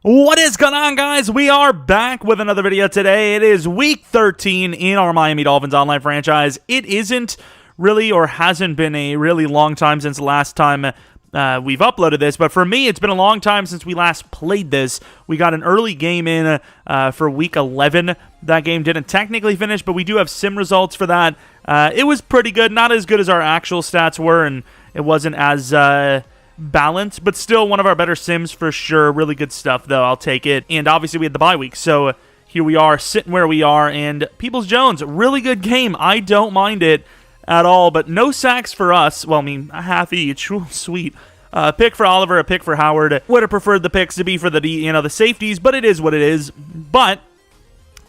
What is going on, guys? We are back with another video today. It is week 13 in our Miami Dolphins Online Franchise. It isn't really or hasn't been a really long time since the last time we've uploaded this, but for me, it's been a long time since we last played this. We got an early game in for week 11. That game didn't technically finish, but we do have sim results for that. It was pretty good, not as good as our actual stats were, and it wasn't as balanced, but still one of our better sims for sure. Really good stuff, though. I'll take it. And obviously, we had the bye week, so here we are, sitting where we are, and Peoples-Jones, really good game. I don't mind it at all, but no sacks for us. Well, I mean, a half each. Ooh, sweet. A pick for Oliver, a pick for Howard. Would have preferred the picks to be for the safeties, but it is what it is. But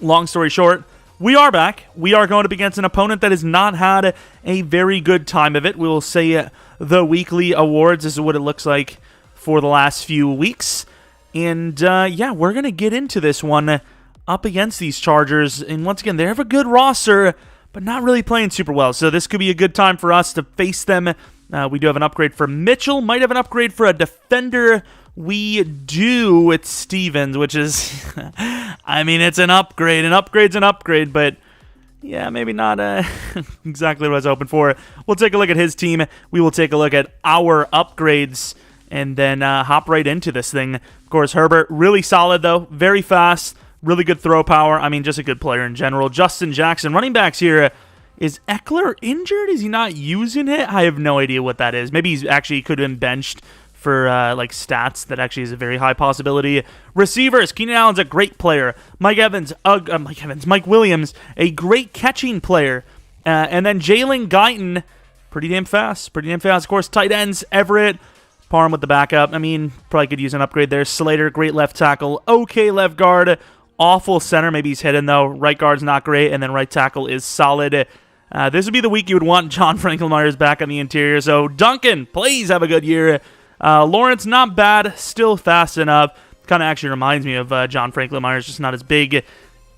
long story short, we are back. We are going up against an opponent that has not had a very good time of it. We will say the weekly awards. This is what it looks like for the last few weeks. And yeah, we're going to get into this one up against these Chargers. And once again, they have a good roster, but not really playing super well. So this could be a good time for us to face them. We do have an upgrade for Mitchell. Might have an upgrade for a defender. We do with Stevens, which is, I mean, it's an upgrade. An upgrade's an upgrade, but yeah, maybe not exactly what I was hoping for. We'll take a look at his team. We will take a look at our upgrades and then hop right into this thing. Of course, Herbert, really solid, though. Very fast. Really good throw power. I mean, just a good player in general. Justin Jackson, running backs here. Is Eckler injured? Is he not using it? I have no idea what that is. Maybe he's actually could have been benched for like stats. That actually is a very high possibility. Receivers, Keenan Allen's a great player. Mike Williams, a great catching player. And then Jalen Guyton, pretty damn fast. Of course, tight ends, Everett, Parham with the backup. I mean, probably could use an upgrade there. Slater, great left tackle. Okay left guard. Awful center. Maybe he's hidden, though. Right guard's not great. And then right tackle is solid. This would be the week you would want John Franklin-Myers back on the interior. So, Duncan, please have a good year. Lawrence, not bad. Still fast enough. Kind of actually reminds me of John Franklin-Myers, just not as big.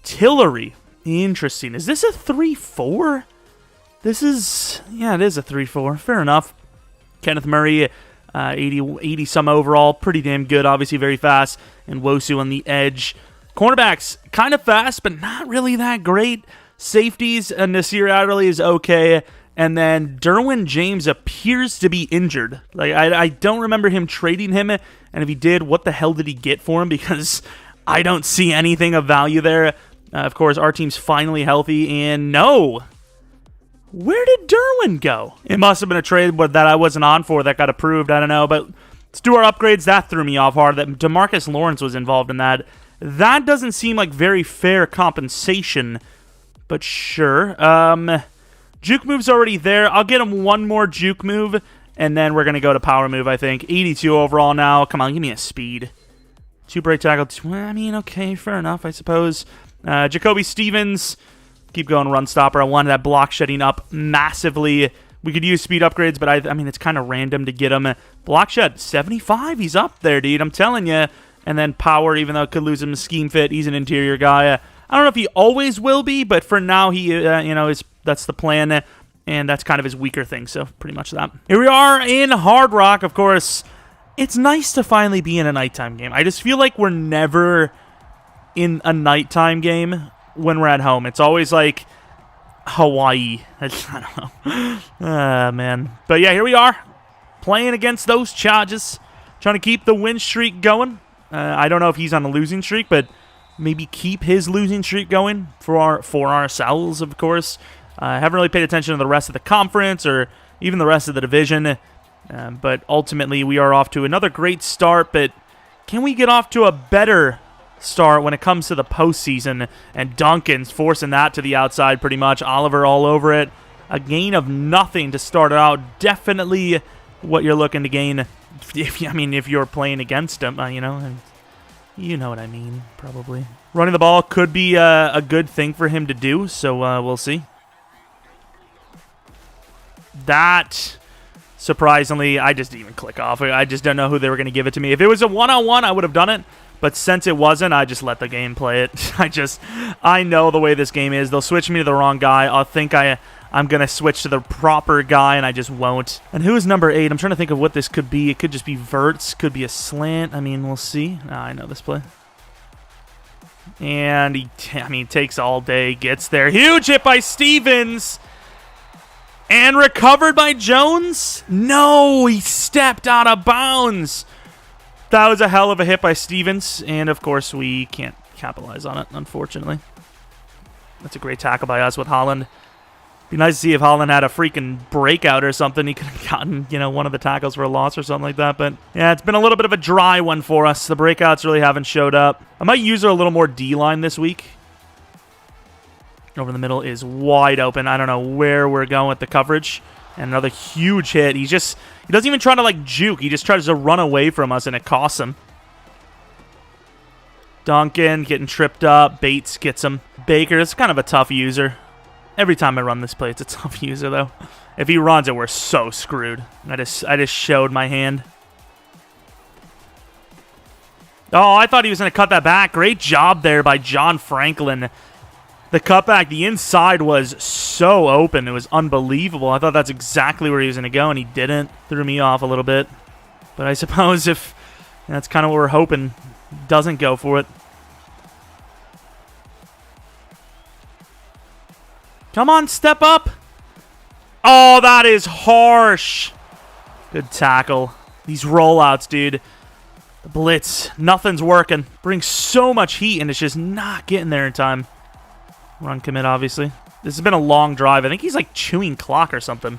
Tillery. Interesting. Is this a 3-4? This is, yeah, it is a 3-4. Fair enough. Kenneth Murray, 80-some overall. Pretty damn good. Obviously very fast. And Wosu on the edge. Cornerbacks, kind of fast, but not really that great. Safeties, Nasir Adderley is okay. And then Derwin James appears to be injured. Like I don't remember him trading him. And if he did, what the hell did he get for him? Because I don't see anything of value there. Of course, our team's finally healthy. And no. Where did Derwin go? It must have been a trade that I wasn't on for that got approved. I don't know. But let's do our upgrades. That threw me off hard. That DeMarcus Lawrence was involved in that. That doesn't seem like very fair compensation, but sure. Juke move's already there. I'll get him one more juke move, and then we're going to go to power move, I think. 82 overall now. Come on, give me a speed. 2 break tackle. I mean, okay, fair enough, I suppose. Jacoby Stevens, keep going run stopper. I wanted that block shedding up massively. We could use speed upgrades, but I mean, it's kind of random to get him. Block shed, 75. He's up there, dude. I'm telling you. And then power, even though it could lose him to scheme fit, he's an interior guy. I don't know if he always will be, but for now, he that's the plan, and that's kind of his weaker thing. So pretty much that. Here we are in Hard Rock. Of course, it's nice to finally be in a nighttime game. I just feel like we're never in a nighttime game when we're at home. It's always like Hawaii. I don't know. Man. But yeah, here we are playing against those Chargers, trying to keep the win streak going. I don't know if he's on a losing streak, but maybe keep his losing streak going for ourselves, of course. I haven't really paid attention to the rest of the conference or even the rest of the division, but ultimately we are off to another great start, but can we get off to a better start when it comes to the postseason? And Duncan's forcing that to the outside pretty much. Oliver all over it. A gain of nothing to start it out. Definitely what you're looking to gain. If you're playing against him, you know what I mean, probably. Running the ball could be a good thing for him to do, so we'll see. That, surprisingly, I just didn't even click off. I just don't know who they were going to give it to me. If it was a one-on-one, I would have done it, But since it wasn't, I just let the game play it. I know the way this game is. They'll switch me to the wrong guy. I'll think I'm going to switch to the proper guy, and I just won't. And who's number 8? I'm trying to think of what this could be. It could just be verts. Could be a slant. I mean, we'll see. I know this play. And he takes all day, gets there. Huge hit by Stevens. And recovered by Jones? No, he stepped out of bounds. That was a hell of a hit by Stevens. And, of course, we can't capitalize on it, unfortunately. That's a great tackle by us with Holland. Be nice to see if Holland had a freaking breakout or something. He could have gotten, one of the tackles for a loss or something like that. But, yeah, it's been a little bit of a dry one for us. The breakouts really haven't showed up. I might use her a little more D-line this week. Over the middle is wide open. I don't know where we're going with the coverage. And another huge hit. He doesn't even try to, juke. He just tries to run away from us, and it costs him. Duncan getting tripped up. Bates gets him. Baker is kind of a tough user. Every time I run this play, it's a tough user, though. If he runs it, we're so screwed. I just showed my hand. Oh, I thought he was going to cut that back. Great job there by John Franklin. The cutback, the inside was so open. It was unbelievable. I thought that's exactly where he was going to go, and he didn't. Threw me off a little bit. But I suppose if that's kind of what we're hoping, doesn't go for it. Come on, step up. Oh, that is harsh. Good tackle. These rollouts, dude. The blitz, nothing's working. Brings so much heat, and it's just not getting there in time. Run commit, obviously. This has been a long drive. I think he's chewing clock or something.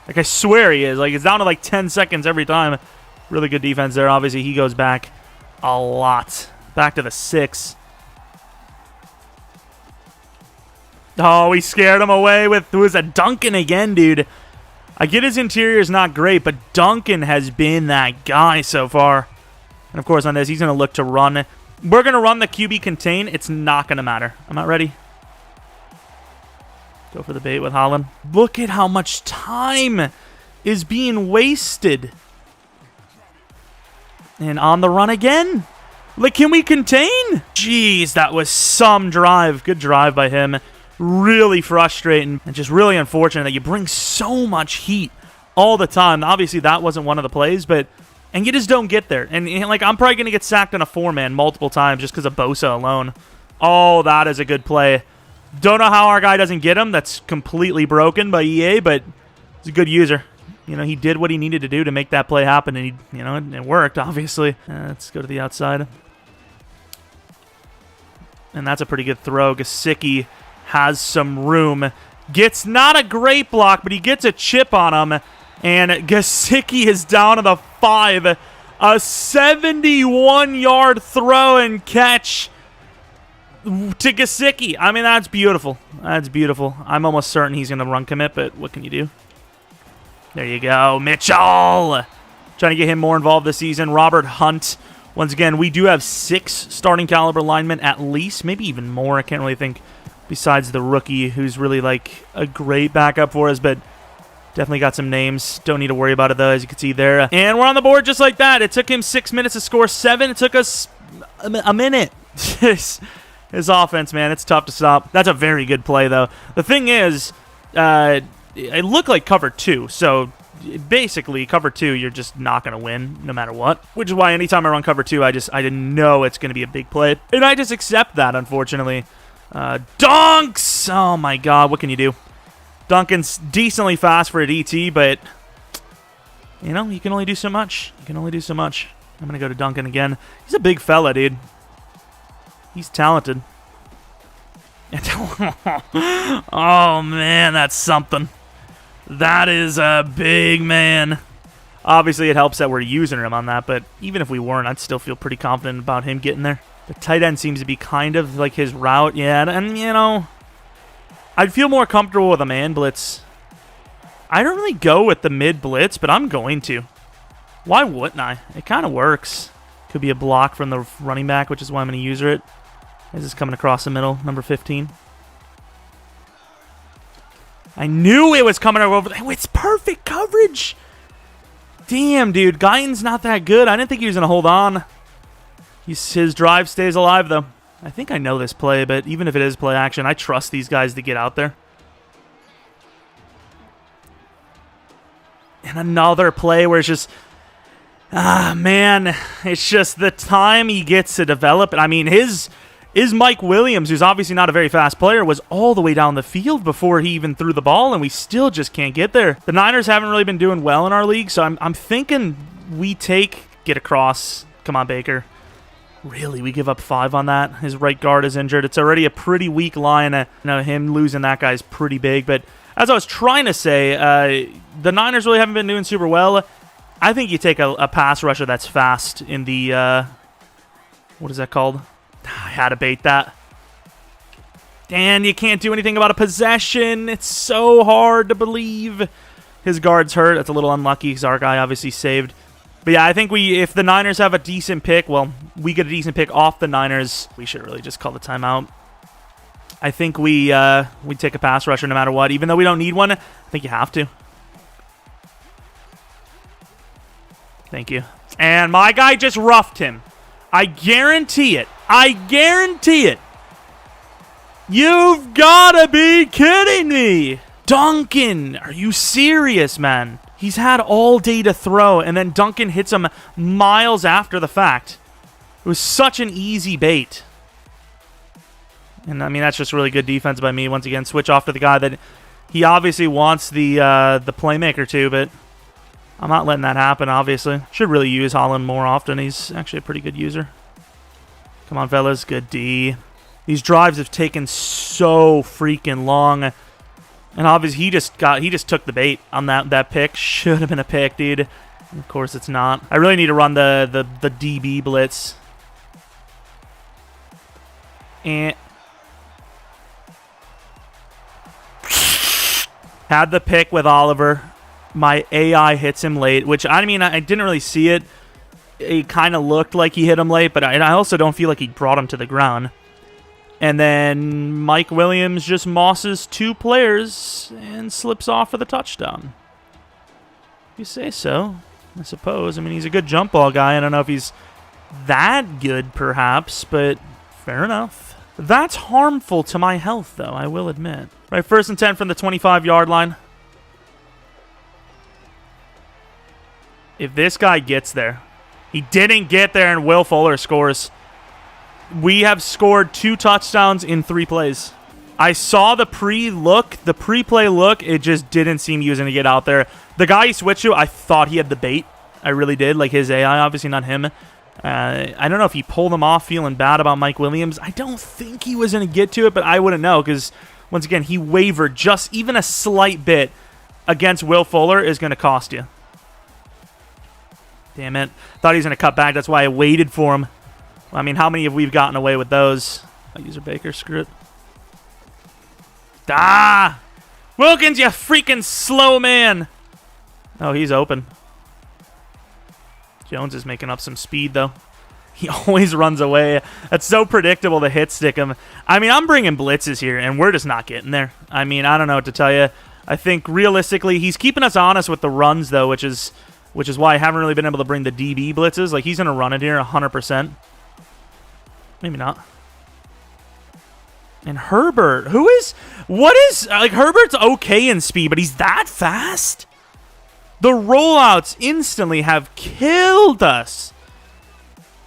I swear he is. It's down to 10 seconds every time. Really good defense there. Obviously, he goes back a lot. Back to the 6. Oh, he scared him away with, who is that? Duncan again, dude. I get his interior is not great, but Duncan has been that guy so far. And, of course, on this, he's going to look to run. We're going to run the QB contain. It's not going to matter. I'm not ready. Go for the bait with Holland. Look at how much time is being wasted. And on the run again. Can we contain? Jeez, that was some drive. Good drive by him. Really frustrating and just really unfortunate that you bring so much heat all the time. Obviously, that wasn't one of the plays, and you just don't get there. And I'm probably going to get sacked on a 4-man multiple times just because of Bosa alone. Oh, that is a good play. Don't know how our guy doesn't get him. That's completely broken by EA, but he's a good user. He did what he needed to do to make that play happen, and it worked, obviously. Let's go to the outside. And that's a pretty good throw. Gesicki has some room. Gets not a great block, but he gets a chip on him, and Gesicki is down to the 5. A 71-yard throw and catch to Gesicki. I mean, that's beautiful. That's beautiful. I'm almost certain he's going to run commit, but what can you do? There you go. Mitchell! Trying to get him more involved this season. Robert Hunt. Once again, we do have 6 starting caliber linemen at least. Maybe even more. I can't really think besides the rookie who's really a great backup for us, but definitely got some names. Don't need to worry about it, though, as you can see there. And we're on the board just like that. It took him 6 minutes to score 7. It took us a minute. His offense, man, it's tough to stop. That's a very good play, though. The thing is, it looked like cover 2, so basically cover 2, you're just not going to win no matter what, which is why anytime I run cover 2, I didn't know it's going to be a big play, and I just accept that, unfortunately. Dunks! Oh, my God, what can you do? Duncan's decently fast for a DT, but, you can only do so much. You can only do so much. I'm going to go to Duncan again. He's a big fella, dude. He's talented. Oh, man, that's something. That is a big man. Obviously, it helps that we're using him on that, but even if we weren't, I'd still feel pretty confident about him getting there. The tight end seems to be kind of like his route. Yeah, and, I'd feel more comfortable with a man blitz. I don't really go with the mid blitz, but I'm going to. Why wouldn't I? It kind of works. Could be a block from the running back, which is why I'm going to use it. This is coming across the middle, number 15. I knew it was coming over. Oh, it's perfect coverage. Damn, dude. Guyton's not that good. I didn't think he was going to hold on. His drive stays alive, though. I think I know this play, but even if it is play action, I trust these guys to get out there. And another play where it's just, man, it's just the time he gets to develop. And I mean, his Mike Williams, who's obviously not a very fast player, was all the way down the field before he even threw the ball, and we still just can't get there. The Niners haven't really been doing well in our league, so I'm thinking we get across. Come on, Baker. Really, we give up 5 on that? His right guard is injured. It's already a pretty weak line. Him losing that guy's pretty big. But as I was trying to say, the Niners really haven't been doing super well. I think you take a pass rusher that's fast in the, what is that called? I had to bait that. And you can't do anything about a possession. It's so hard to believe. His guard's hurt. That's a little unlucky because our guy obviously saved. But yeah, I think if the Niners have a decent pick, well, we get a decent pick off the Niners, we should really just call the timeout. I think we take a pass rusher no matter what. Even though we don't need one, I think you have to. Thank you. And my guy just roughed him. I guarantee it. I guarantee it. You've got to be kidding me. Duncan, are you serious, man? He's had all day to throw, and then Duncan hits him miles after the fact. It was such an easy bait. And, I mean, that's just really good defense by me. Once again, switch off to the guy that he obviously wants the playmaker to, but I'm not letting that happen, obviously. Should really use Holland more often. He's actually a pretty good user. Come on, fellas. Good D. These drives have taken so freaking long. And obviously, he just took the bait on that pick. Should have been a pick, dude. And of course, it's not. I really need to run the DB blitz. And had the pick with Oliver. My AI hits him late, which, I mean, I didn't really see it. It kind of looked like he hit him late, but I also don't feel like he brought him to the ground. And then Mike Williams just mosses 2 players and slips off for the touchdown. You say so, I suppose. I mean, he's a good jump ball guy. I don't know if he's that good, perhaps, but fair enough. That's harmful to my health, though, I will admit. Right, 1st and 10 from the 25-yard line. If this guy gets there, he didn't get there, and Will Fuller scores. We have scored 2 touchdowns in 3 plays. I saw the pre-play look. It just didn't seem he was going to get out there. The guy he switched to, I thought he had the bait. I really did. Like his AI, obviously not him. I don't know if he pulled him off feeling bad about Mike Williams. I don't think he was going to get to it, but I wouldn't know because, once again, he wavered just even a slight bit against Will Fuller is going to cost you. Damn it. Thought he was going to cut back. That's why I waited for him. I mean, how many have we gotten away with those? User Baker, screw it. Ah! Wilkins, you freaking slow man! Oh, he's open. Jones is making up some speed, though. He always runs away. That's so predictable to hit stick him. I mean, I'm bringing blitzes here, and we're just not getting there. I mean, I don't know what to tell you. I think, realistically, he's keeping us honest with the runs, though, which is why I haven't really been able to bring the DB blitzes. Like, he's going to run it here 100%. Maybe not. And Herbert, like, Herbert's okay in speed, but he's that fast? The rollouts instantly have killed us.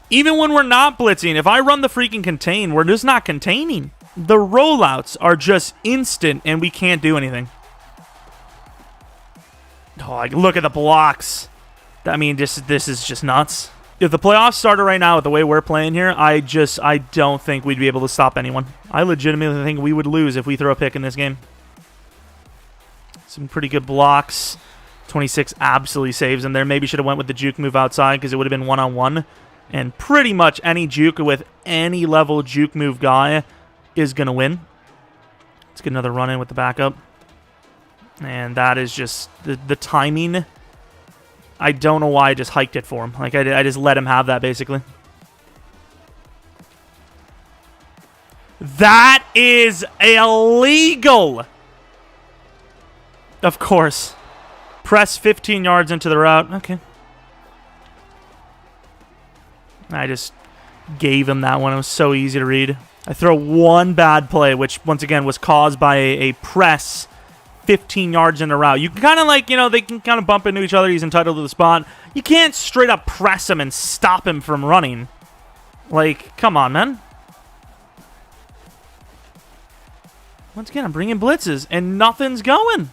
Even when we're not blitzing, if I run the freaking contain, we're just not containing. The rollouts are just instant, and we can't do anything. Oh, like, look at the blocks. I mean, this is just nuts. If the playoffs started right now with the way we're playing here, I don't think we'd be able to stop anyone. I legitimately think we would lose if we throw a pick in this game. Some pretty good blocks. 26 absolutely saves him there. Maybe should have went with the juke move outside because it would have been one-on-one. And pretty much any juke with any level juke move guy is going to win. Let's get another run in with the backup. And that is just the timing. I don't know why I just hiked it for him. Like, I just let him have that, basically. That is illegal! Of course. Press 15 yards into the route. Okay. gave him that one. It was so easy to read. I throw one bad play, which once again was caused by a press 15 yards in a route. You can kind of like, they can kind of bump into each other. He's entitled to the spot. You can't straight up press him and stop him from running. Like, come on, man. Once again, I'm bringing blitzes, and nothing's going.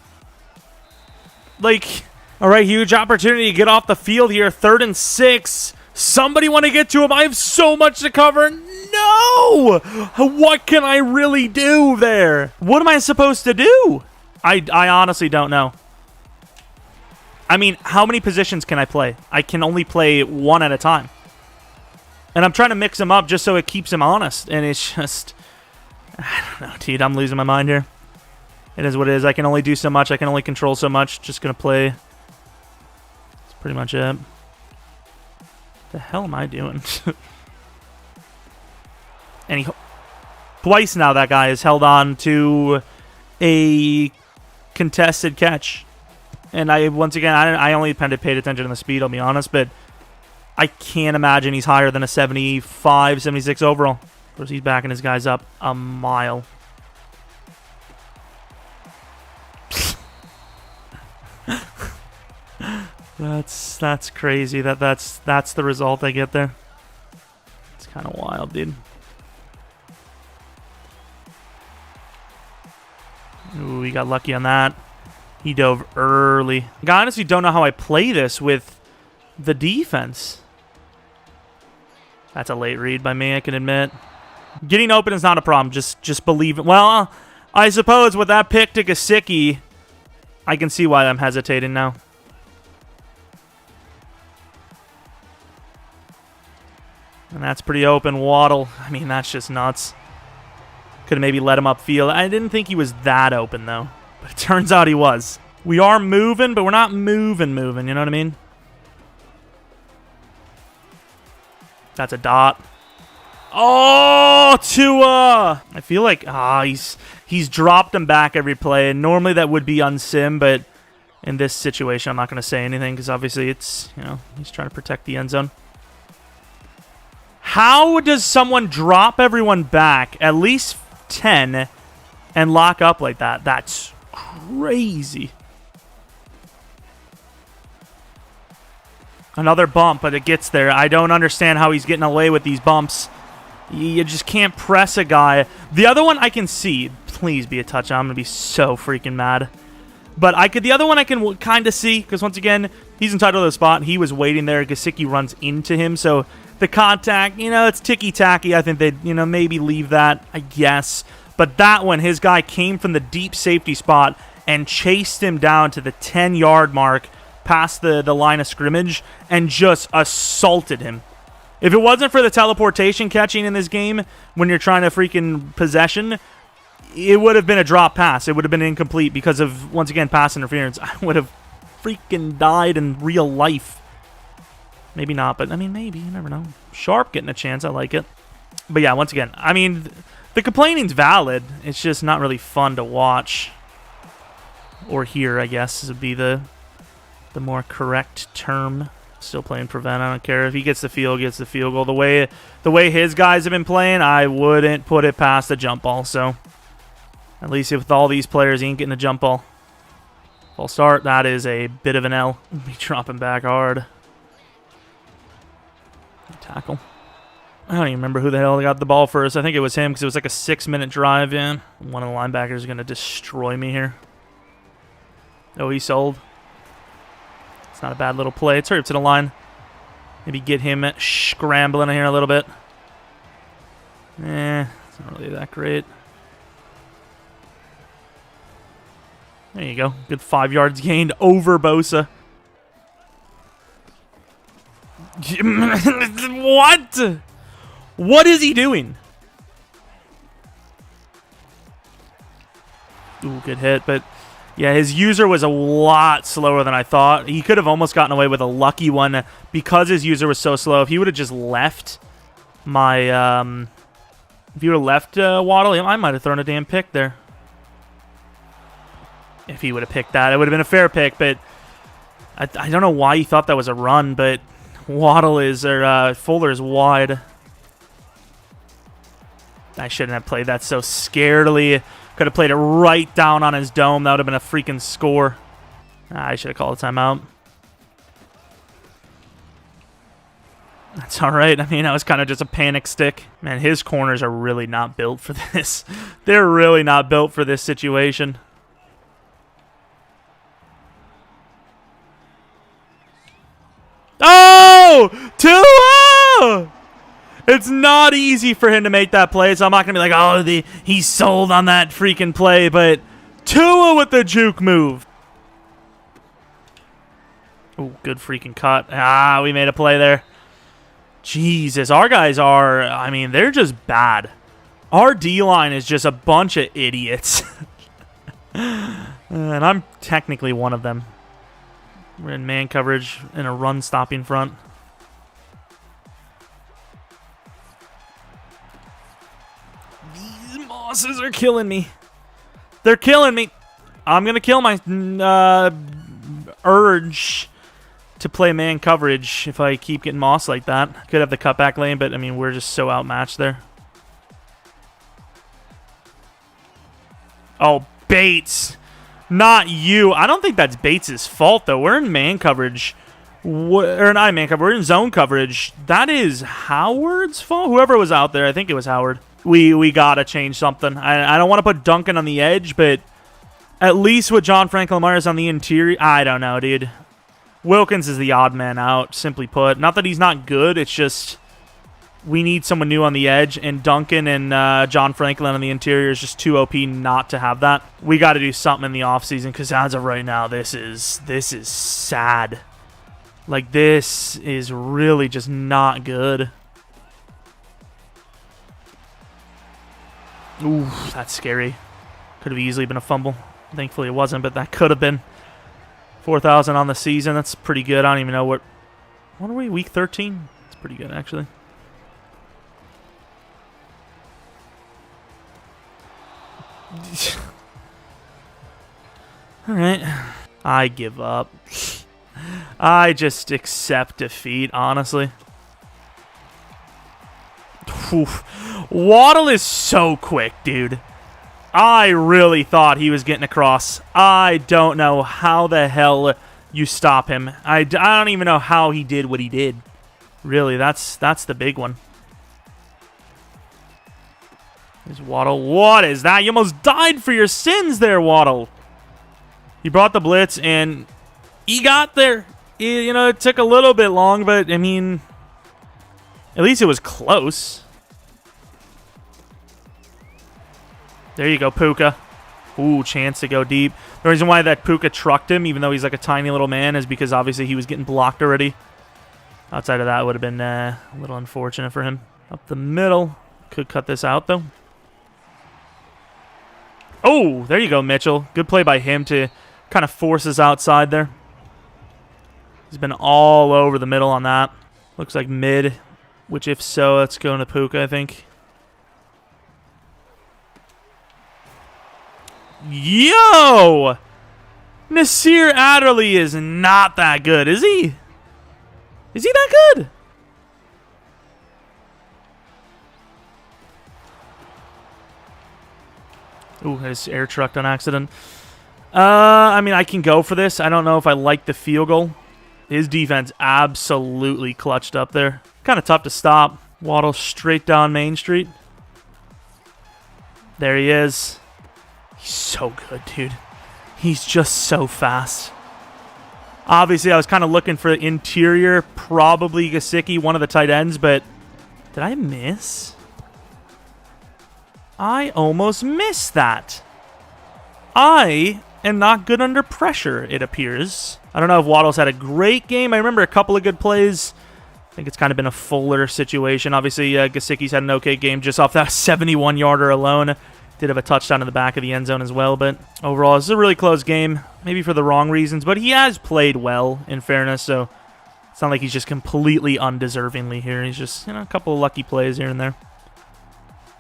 Like, all right, huge opportunity to get off the field here. 3rd and 6. Somebody want to get to him. I have so much to cover. No! What can I really do there? What am I supposed to do? I honestly don't know. I mean, how many positions can I play? I can only play one at a time. And I'm trying to mix them up just so it keeps him honest. And it's just... I don't know, dude. I'm losing my mind here. It is what it is. I can only do so much. I can only control so much. Just going to play. That's pretty much it. The hell am I doing? And twice now that guy has held on to a contested catch. And once again, I only paid attention to the speed, I'll be honest, but I can't imagine he's higher than a 75, 76 overall. Of course, he's backing his guys up a mile. That's crazy. That's the result I get there. It's kind of wild, dude. Ooh, he got lucky on that. He dove early. I honestly don't know how I play this with the defense. That's a late read by me, I can admit. Getting open is not a problem. Just believe it. Well, I suppose with that pick to Gesicki, I can see why I'm hesitating now. And that's pretty open. Waddle. I mean, that's just nuts. Could have maybe let him upfield. I didn't think he was that open, though. But it turns out he was. We are moving, but we're not moving. You know what I mean? That's a dot. Oh, Tua! I feel like he's dropped him back every play. And normally that would be unsim, but in this situation, I'm not going to say anything because obviously it's, he's trying to protect the end zone. How does someone drop everyone back at least 10 and lock up like that? That's crazy. Another bump, but it gets there. I don't understand how he's getting away with these bumps. You just can't press a guy. The other one I can see. Please be a touchdown. I'm going to be so freaking mad. But the other one I can kind of see, because once again, he's entitled to the spot. He was waiting there. Gesicki runs into him, so the contact, it's ticky-tacky. I think they'd, maybe leave that, I guess. But that one, his guy came from the deep safety spot and chased him down to the 10-yard mark past the line of scrimmage and just assaulted him. If it wasn't for the teleportation catching in this game when you're trying to freaking possession, it would have been a drop pass. It would have been incomplete because of, once again, pass interference. I would have freaking died in real life. Maybe not, but I mean, maybe. You never know. Sharp getting a chance. I like it. But yeah, once again, I mean, the complaining's valid. It's just not really fun to watch. Or hear, I guess, would be the more correct term. Still playing prevent. I don't care if he gets the field goal. The way his guys have been playing, I wouldn't put it past the jump ball. So at least with all these players, he ain't getting a jump ball. False start. That is a bit of an L. Be dropping back hard. Tackle. I don't even remember who the hell got the ball first. I think it was him because it was like a 6-minute drive in. One of the linebackers is going to destroy me here. Oh, he sold. It's not a bad little play. It's hurry up to the line. Maybe get him scrambling here a little bit. It's not really that great. There you go. Good 5 yards gained over Bosa. What? What is he doing? Ooh, good hit, but yeah, his user was a lot slower than I thought. He could have almost gotten away with a lucky one because his user was so slow. If he would have just left my, if he would have left Waddle, I might have thrown a damn pick there. If he would have picked that, it would have been a fair pick, but I don't know why he thought that was a run, but Waddle is, or Fuller is wide. I shouldn't have played that so scaredly. Could have played it right down on his dome. That would have been a freaking score. I should have called a timeout. That's all right. I mean, that was kind of just a panic stick. Man, his corners are really not built for this. They're really not built for this situation. Oh! 2-0! It's not easy for him to make that play, so I'm not going to be like, oh, he's sold on that freaking play, but Tua with the juke move. Oh, good freaking cut. Ah, we made a play there. Jesus, our guys are, I mean, they're just bad. Our D-line is just a bunch of idiots. And I'm technically one of them. We're in man coverage in a run-stopping front. These mosses are killing me. They're killing me. I'm going to kill my urge to play man coverage if I keep getting moss like that. Could have the cutback lane, but I mean, we're just so outmatched there. Oh, Bates. Not you. I don't think that's Bates' fault, though. We're in man coverage. Or not man coverage. We're in zone coverage. That is Howard's fault? Whoever was out there. I think it was Howard. We got to change something. I don't want to put Duncan on the edge, but at least with John Franklin Myers on the interior. I don't know, dude. Wilkins is the odd man out, simply put. Not that he's not good. It's just we need someone new on the edge, and Duncan and John Franklin on the interior is just too OP not to have that. We got to do something in the offseason because as of right now, this is sad. Like, this is really just not good. Ooh, that's scary. Could have easily been a fumble. Thankfully it wasn't, but that could have been. 4,000 on the season. That's pretty good. I don't even know what are we, week 13? It's pretty good, actually. All right. I give up. I just accept defeat, honestly. Oof. Waddle is so quick, dude. I really thought he was getting across. I don't know how the hell you stop him. I don't even know how he did what he did. Really, that's the big one. There's Waddle. What is that? You almost died for your sins there, Waddle. He brought the blitz, and he got there. You know, it took a little bit long, but, I mean, at least it was close. There you go, Puka. Ooh, chance to go deep. The reason why that Puka trucked him, even though he's like a tiny little man, is because obviously he was getting blocked already. Outside of that, it would have been a little unfortunate for him. Up the middle. Could cut this out, though. Oh, there you go, Mitchell. Good play by him to kind of force us outside there. He's been all over the middle on that. Looks like mid, which if so, let's go into Puka, I think. Yo! Nasir Adderley is not that good, is he? Is he that good? Ooh, I just air trucked on accident. I mean, I can go for this. I don't know if I like the field goal. His defense absolutely clutched up there. Kind of tough to stop. Waddle straight down Main Street. There he is. He's so good, dude. He's just so fast. Obviously, I was kind of looking for interior, probably Gesicki, one of the tight ends, but did I miss? I almost missed that. I am not good under pressure, it appears. I don't know if Waddle's had a great game. I remember a couple of good plays. I think it's kind of been a fuller situation. Obviously, Gesicki's had an okay game just off that 71-yarder alone. Did have a touchdown in the back of the end zone as well, but overall, this is a really close game. Maybe for the wrong reasons, but he has played well, in fairness, so it's not like he's just completely undeservingly here. He's just, you know, a couple of lucky plays here and there.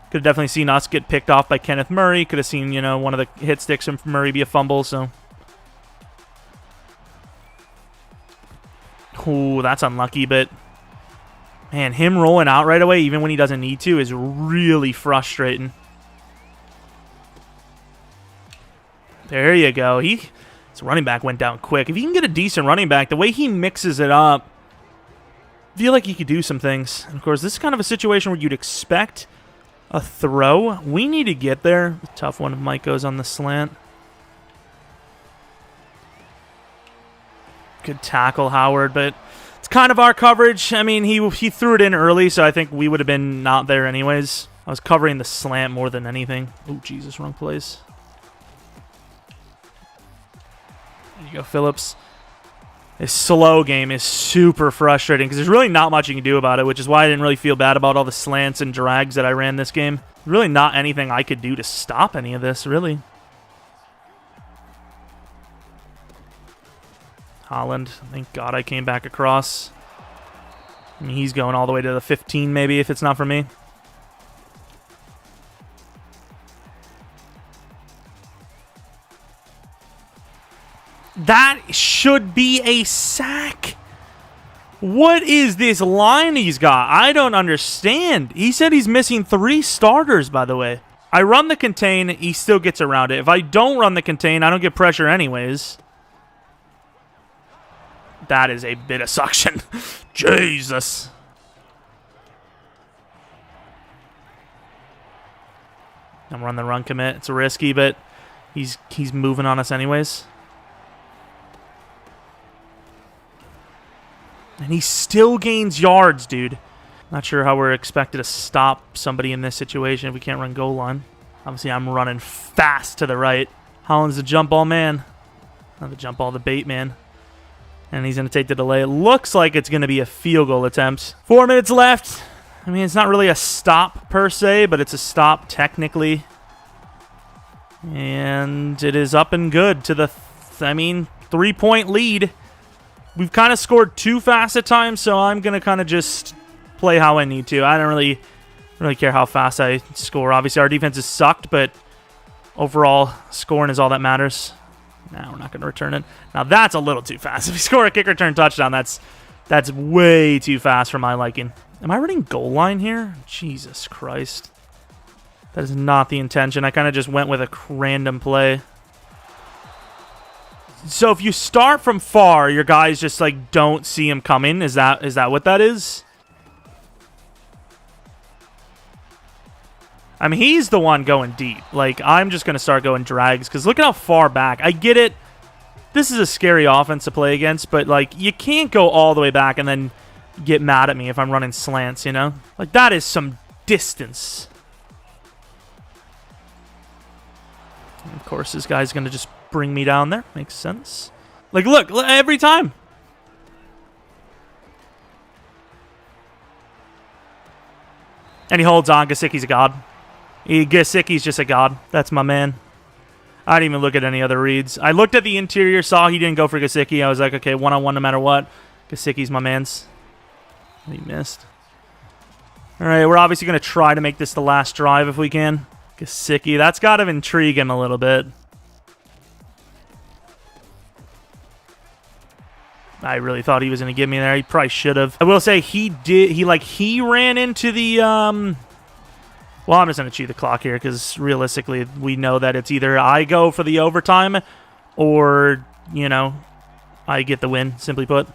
Could have definitely seen us get picked off by Kenneth Murray. Could have seen, you know, one of the hit sticks from Murray be a fumble, so. Ooh, that's unlucky, but Man, him rolling out right away, even when he doesn't need to, is really frustrating. There you go. His running back went down quick. If you can get a decent running back, the way he mixes it up, I feel like he could do some things. And of course, this is kind of a situation where you'd expect a throw. We need to get there. Tough one if Mike goes on the slant. Good tackle, Howard, but it's kind of our coverage. I mean, he threw it in early, so I think we would have been not there anyways. I was covering the slant more than anything. Oh, Jesus, wrong place. There you go, Phillips. His slow game is super frustrating because there's really not much you can do about it, which is why I didn't really feel bad about all the slants and drags that I ran this game. Really not anything I could do to stop any of this, really. Holland, thank God I came back across. I mean, he's going all the way to the 15 maybe if it's not for me. That should be a sack. What is this line he's got? I don't understand. He said he's missing 3 starters, by the way. I run the contain, he still gets around it. If I don't run the contain, I don't get pressure anyways. That is a bit of suction. Jesus. I'm running the run commit. It's risky, but he's moving on us anyways. And he still gains yards, dude. Not sure how we're expected to stop somebody in this situation if we can't run goal line. Obviously, I'm running fast to the right. Holland's the jump ball man. Not the jump ball, the bait man. And he's going to take the delay. It looks like it's going to be a field goal attempt. 4 minutes left. I mean, it's not really a stop per se, but it's a stop technically. And it is up and good to the, 3-point lead. We've kind of scored too fast at times, so I'm going to kind of just play how I need to. I don't really care how fast I score. Obviously, our defense has sucked, but overall, scoring is all that matters. Nah, we're not going to return it. Now, that's a little too fast. If we score a kick return touchdown, that's way too fast for my liking. Am I running goal line here? Jesus Christ. That is not the intention. I kind of just went with a random play. So if you start from far, your guys just like don't see him coming. Is that what that is? I mean, he's the one going deep. Like, I'm just going to start going drags because look at how far back. I get it. This is a scary offense to play against, but like you can't go all the way back and then get mad at me if I'm running slants, you know? Like, that is some distance. And of course, this guy's going to just bring me down there. Makes sense. Like, look, every time. And he holds on. Gesicki's a god. Gesicki's just a god. That's my man. I didn't even look at any other reads. I looked at the interior, saw he didn't go for Gesicki. I was like, okay, one-on-one no matter what. Gesicki's my man's. He missed. All right, we're obviously going to try to make this the last drive if we can. Gesicki, that's got to intrigue him a little bit. I really thought he was going to get me there. He probably should have. I will say he did. He ran into the. Well, I'm just going to cheat the clock here because realistically, we know that it's either I go for the overtime or, you know, I get the win, simply put.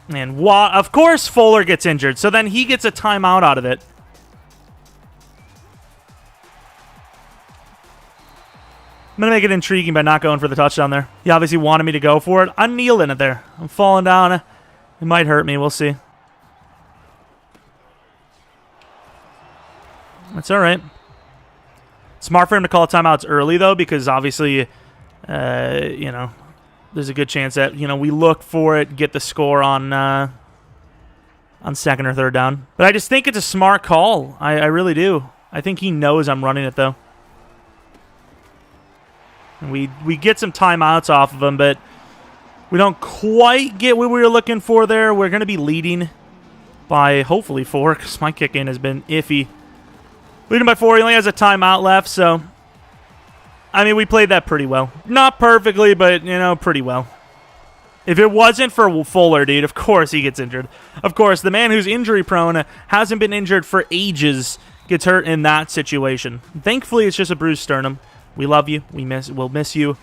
And of course Fuller gets injured, so then he gets a timeout out of it. I'm going to make it intriguing by not going for the touchdown there. He obviously wanted me to go for it. I'm kneeling it there. I'm falling down. It might hurt me. We'll see. That's all right. Smart for him to call timeouts early, though, because obviously, you know, there's a good chance that, you know, we look for it, get the score on second or third down. But I just think it's a smart call. I really do. I think he knows I'm running it, though. And we get some timeouts off of him, but we don't quite get what we were looking for there. We're going to be leading by hopefully 4 because my kick-in has been iffy. Leading by 4. He only has a timeout left, so I mean, we played that pretty well. Not perfectly, but, you know, pretty well. If it wasn't for Fuller, dude, of course he gets injured. Of course, the man who's injury-prone, hasn't been injured for ages, gets hurt in that situation. Thankfully, it's just a bruised sternum. We love you. We'll miss you.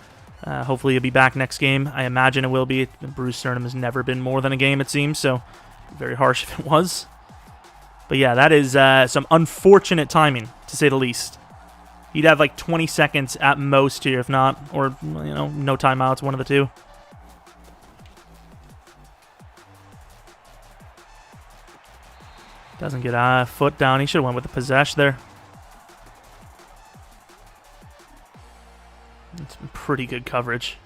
Hopefully, you'll be back next game. I imagine it will be. The bruised sternum has never been more than a game, it seems, so very harsh if it was. But yeah, that is some unfortunate timing, to say the least. He'd have like 20 seconds at most here, if not, or, you know, no timeouts, one of the two. Doesn't get a foot down. He should have went with the possession there. It's pretty good coverage.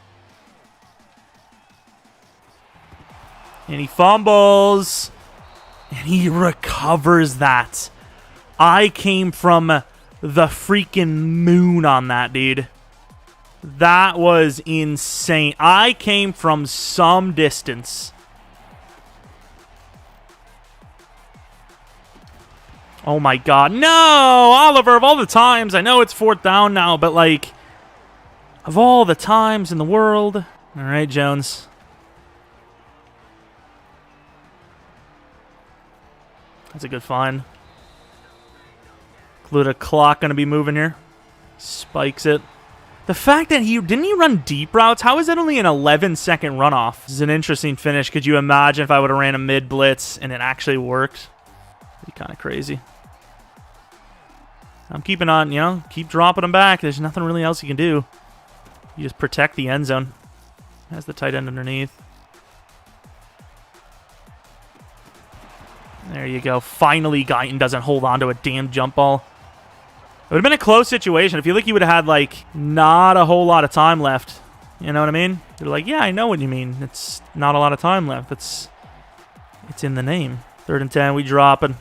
And he fumbles. And he recovers that. I came from the freaking moon on that, dude. That was insane. I came from some distance. Oh my god. No! Oliver, of all the times, I know it's 4th down now, but like, of all the times in the world. All right, Jones. That's a good find. Include a clock going to be moving here. Spikes it. The fact that didn't he run deep routes? How is that only an 11-second runoff? This is an interesting finish. Could you imagine if I would have ran a mid blitz and it actually worked? It'd be kind of crazy. I'm keeping on, you know, keep dropping them back. There's nothing really else you can do. You just protect the end zone. Has the tight end underneath. There you go. Finally, Guyton doesn't hold on to a damn jump ball. It would have been a close situation. I feel like he would have had, like, not a whole lot of time left. You know what I mean? They're like, yeah, I know what you mean. It's not a lot of time left. It's in the name. 3rd and 10, we dropping.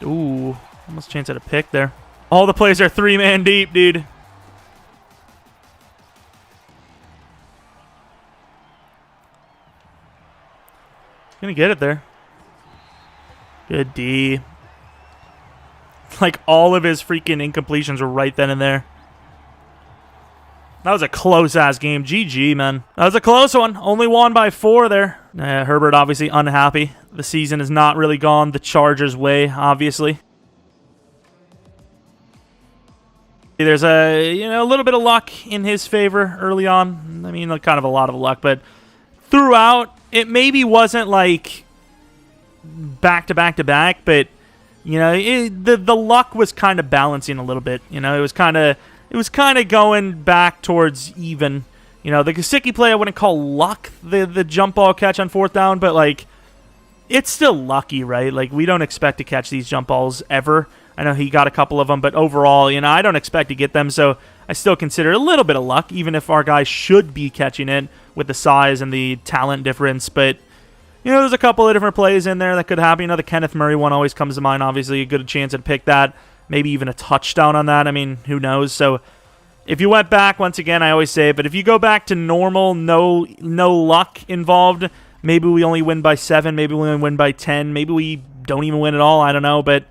Ooh, almost chance at a pick there. All the plays are 3-man deep, dude. Gonna get it there. Good D. Like, all of his freaking incompletions were right then and there. That was a close-ass game. GG, man. That was a close one. Only won by 4 there. Herbert obviously unhappy. The season has not really gone the Chargers' way, obviously. There's a little bit of luck in his favor early on. I mean, kind of a lot of luck, but throughout, it maybe wasn't like back-to-back-to-back, but, you know, the luck was kind of balancing a little bit. You know, it was kind of going back towards even. You know, the Gesicki play I wouldn't call luck, the jump ball catch on 4th down, but, like, it's still lucky, right? Like, we don't expect to catch these jump balls ever. I know he got a couple of them, but overall, you know, I don't expect to get them, so I still consider it a little bit of luck, even if our guys should be catching it with the size and the talent difference. But, you know, there's a couple of different plays in there that could happen. You know, the Kenneth Murray one always comes to mind, obviously. A good chance to pick that. Maybe even a touchdown on that. I mean, who knows? So, if you went back, once again, I always say it, but if you go back to normal, no luck involved, maybe we only win by 7, maybe we only win by 10, maybe we don't even win at all, I don't know, but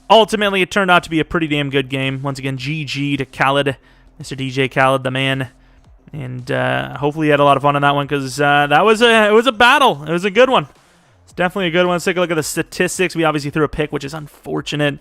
ultimately it turned out to be a pretty damn good game. Once again, GG to Khaled, Mr. DJ Khaled, the man, and hopefully you had a lot of fun on that one, because it was a battle. It was a good one. It's definitely a good one. Let's take a look at the statistics. We obviously threw a pick, which is unfortunate.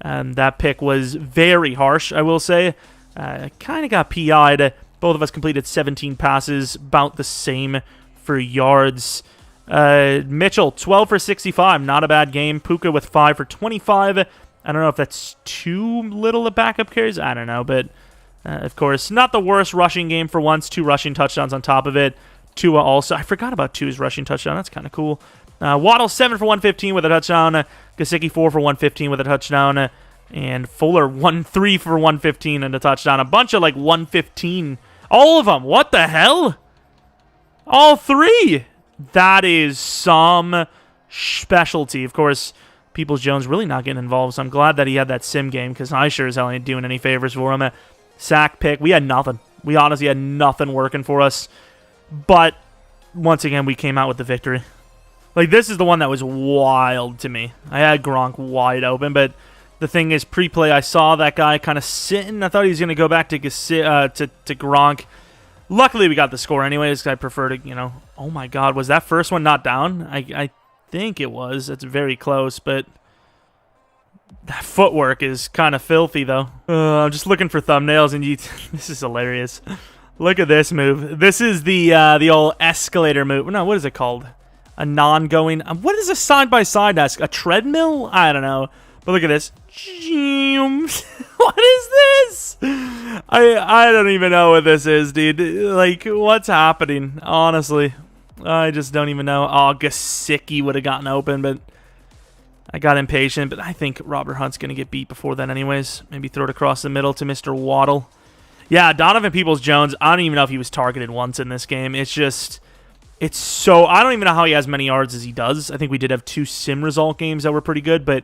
That pick was very harsh, I will say. Kind of got PI'd. Both of us completed 17 passes, about the same for yards. Mitchell, 12 for 65, not a bad game. Puka with 5 for 25. I don't know if that's too little of backup carries. I don't know, but of course, not the worst rushing game for once. 2 rushing touchdowns on top of it. Tua also. I forgot about Tua's rushing touchdown. That's kind of cool. Waddle, 7 for 115 with a touchdown. Gesicki, 4 for 115 with a touchdown. And Fuller, 3 for 115 and a touchdown. A bunch of, like, 115. All of them. What the hell? All 3. That is some specialty. Of course, Peoples-Jones really not getting involved, so I'm glad that he had that sim game, because I sure as hell ain't doing any favors for him. Sack pick. We had nothing. We honestly had nothing working for us. But, once again, we came out with the victory. Like, this is the one that was wild to me. I had Gronk wide open, but The thing is, pre-play, I saw that guy kind of sitting. I thought he was going to go back to Gronk. Luckily, we got the score anyways. I prefer to, you know... Oh, my God. Was that first one not down? I think it was. It's very close, but... That footwork is kind of filthy, though. I'm just looking for thumbnails, and this is hilarious. Look at this move. This is the old escalator move. No, what is it called? A non-going... what is a side-by-side desk? A treadmill? I don't know. But look at this. What is this? I don't even know what this is, dude. Like, what's happening? Honestly. I just don't even know. Oh, Gesicki would have gotten open, but I got impatient. But I think Robert Hunt's going to get beat before then anyways. Maybe throw it across the middle to Mr. Waddle. Yeah, Donovan Peoples-Jones, I don't even know if he was targeted once in this game. It's just... It's so... I don't even know how he has many yards as he does. I think we did have 2 sim result games that were pretty good, but...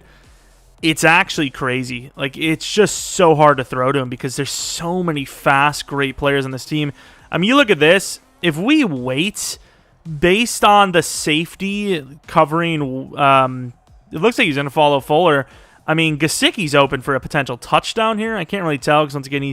It's actually crazy. Like, it's just so hard to throw to him because there's so many fast, great players on this team. I mean, you look at this. If we wait, based on the safety covering, it looks like he's going to follow Fuller. I mean, Gesicki's open for a potential touchdown here. I can't really tell because, once again,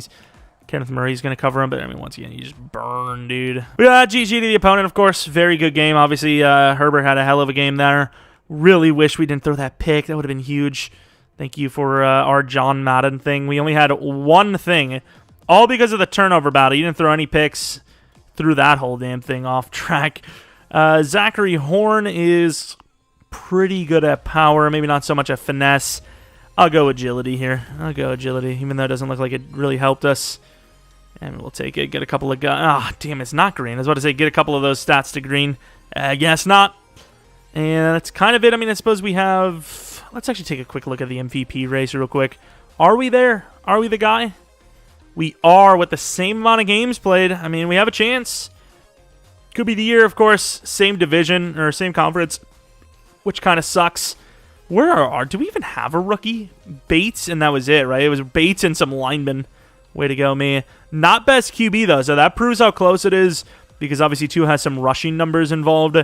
Kenneth Murray's going to cover him. But, I mean, once again, you just burn, dude. Yeah, GG to the opponent, of course. Very good game. Obviously, Herbert had a hell of a game there. Really wish we didn't throw that pick. That would have been huge. Thank you for our John Madden thing. We only had one thing, all because of the turnover battle. You didn't throw any picks, threw that whole damn thing off track. Zachary Horn is pretty good at power, maybe not so much at finesse. I'll go agility here. I'll go agility, even though it doesn't look like it really helped us. And we'll take it, get a couple of guys. Ah, damn, it's not green. I was about to say, get a couple of those stats to green. I guess not. And that's kind of it. I mean, I suppose we have... Let's actually take a quick look at the MVP race real quick. Are we there? Are we the guy? We are, with the same amount of games played. I mean, we have a chance. Could be the year, of course. Same division, or same conference, which kind of sucks. Where are... Do we even have a rookie? Bates, and that was it, right? It was Bates and some linemen. Way to go, me. Not best QB, though, so that proves how close it is, because obviously 2 has some rushing numbers involved.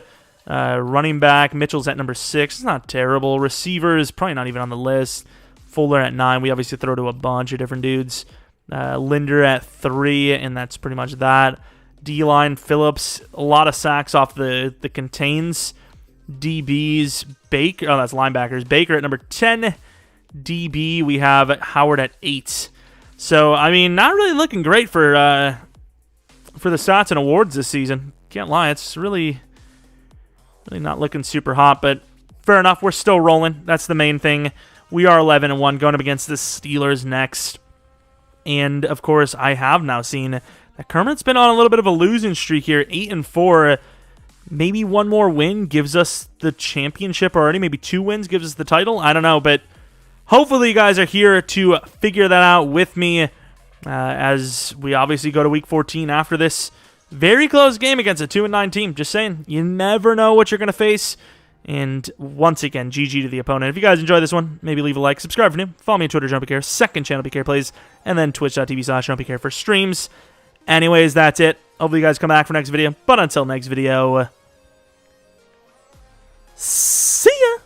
Running back, Mitchell's at number 6. It's not terrible. Receivers, probably not even on the list. Fuller at 9. We obviously throw to a bunch of different dudes. Linder at 3, and that's pretty much that. D-line, Phillips, a lot of sacks off the contains. DBs, Baker, oh, that's linebackers. Baker at number 10. DB, we have Howard at 8. So, I mean, not really looking great for the stats and awards this season. Can't lie, it's really not looking super hot, but fair enough. We're still rolling. That's the main thing. We are 11-1, going up against the Steelers next. And, of course, I have now seen that Kermit's been on a little bit of a losing streak here, 8-4. Maybe one more win gives us the championship already. Maybe 2 wins gives us the title. I don't know, but hopefully you guys are here to figure that out with me as we obviously go to Week 14 after this. Very close game against a 2-9 team. Just saying, you never know what you're going to face. And once again, GG to the opponent. If you guys enjoyed this one, maybe leave a like, subscribe for new, follow me on Twitter, Jeromepkr, second channel, PK Plays, and then twitch.tv/Jeromepkr for streams. Anyways, that's it. Hopefully you guys come back for next video. But until next video, see ya!